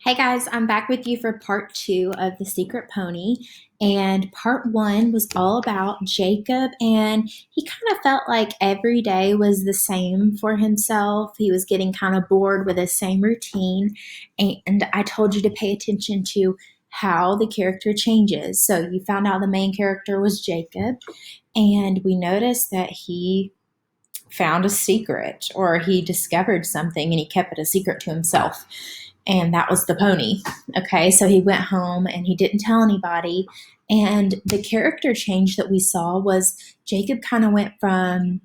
Hey guys, I'm back with you for part two of The Secret Pony. And part one was all about Jacob, and he kind of felt like every day was the same for himself. He was getting kind of bored with his same routine. And I told you to pay attention to how the character changes. So you found out the main character was Jacob, and we noticed that he found a secret or he discovered something and he kept it a secret to himself, and that was the pony. Okay, so he went home and he didn't tell anybody. And the character change that we saw was Jacob kind of went from,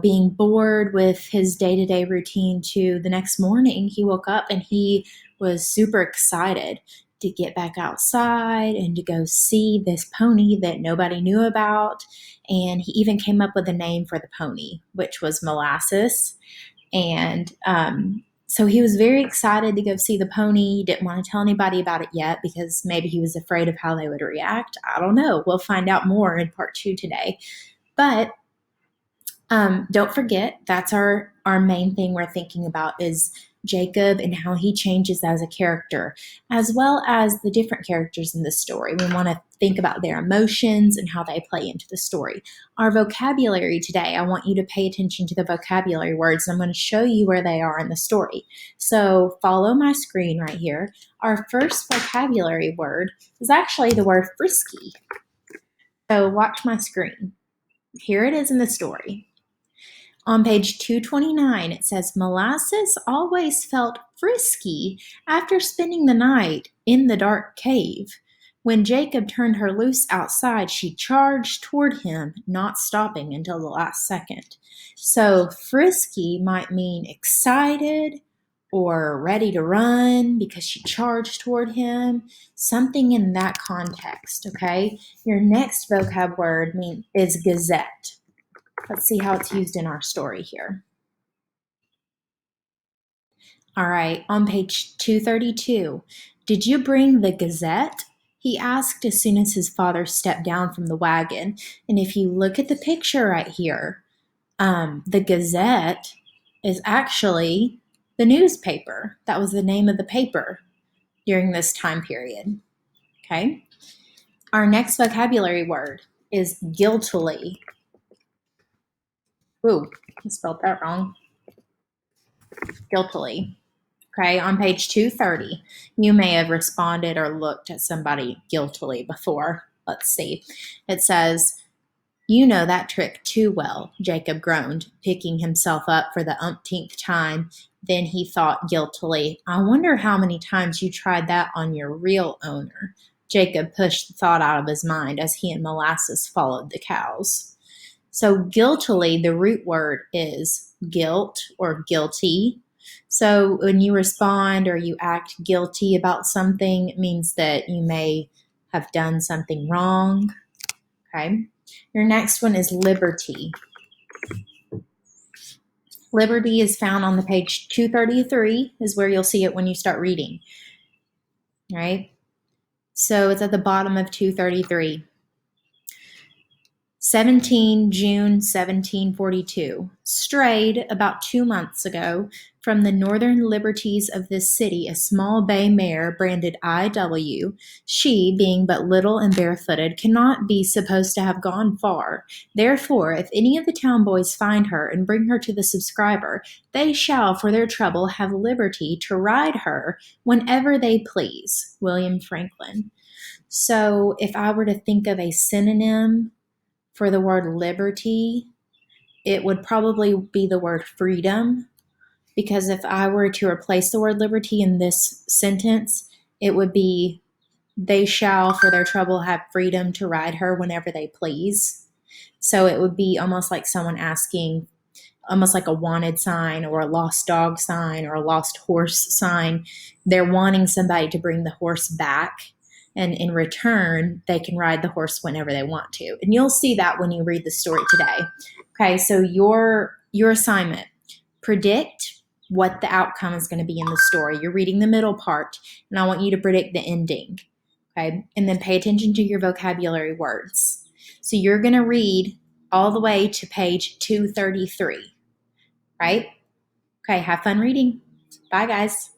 being bored with his day to day routine to the next morning he woke up and he was super excited to get back outside and to go see this pony that nobody knew about. And he even came up with a name for the pony, which was Molasses. And so he was very excited to go see the pony. He didn't want to tell anybody about it yet because maybe he was afraid of how they would react. I don't know. We'll find out more in part two today. But don't forget, that's our main thing we're thinking about is Jacob and how he changes as a character, as well as the different characters in the story. We want to think about their emotions and how they play into the story. Our vocabulary today, I want you to pay attention to the vocabulary words. I'm going to show you where they are in the story. So follow my screen right here. Our first vocabulary word is actually the word frisky. So watch my screen. Here it is in the story. On page 229, it says, Molasses always felt frisky after spending the night in the dark cave. When Jacob turned her loose outside, she charged toward him, not stopping until the last second. So frisky might mean excited or ready to run because she charged toward him, something in that context, okay? Your next vocab word is gazette. Let's see how it's used in our story here. All right, on page 232, did you bring the Gazette? He asked as soon as his father stepped down from the wagon. And if you look at the picture right here, the Gazette is actually the newspaper. That was the name of the paper during this time period. Okay. Our next vocabulary word is guiltily. Ooh, I spelled that wrong. Guiltily. Okay, on page 230, you may have responded or looked at somebody guiltily before. Let's see. It says, You know that trick too well, Jacob groaned, picking himself up for the umpteenth time. Then he thought guiltily, I wonder how many times you tried that on your real owner. Jacob pushed the thought out of his mind as he and Molasses followed the cows. So guiltily, the root word is guilt or guilty. So when you respond or you act guilty about something, it means that you may have done something wrong. Okay. Your next one is liberty. Liberty is found on the page 233 is where you'll see it when you start reading. All right. So it's at the bottom of 233. 17 June 1742, strayed about 2 months ago from the northern liberties of this city a small bay mare branded I.W. She, being but little and barefooted, cannot be supposed to have gone far. Therefore, if any of the town boys find her and bring her to the subscriber, they shall for their trouble have liberty to ride her whenever they please. William Franklin. So if I were to think of a synonym for the word liberty, it would probably be the word freedom, because if I were to replace the word liberty in this sentence, it would be, they shall for their trouble have freedom to ride her whenever they please. So it would be almost like someone asking, almost like a wanted sign or a lost dog sign or a lost horse sign. They're wanting somebody to bring the horse back, and in return, they can ride the horse whenever they want to. And you'll see that when you read the story today. Okay, so your assignment, predict what the outcome is going to be in the story. You're reading the middle part, and I want you to predict the ending. Okay, and then pay attention to your vocabulary words. So you're going to read all the way to page 233, right? Okay, have fun reading. Bye, guys.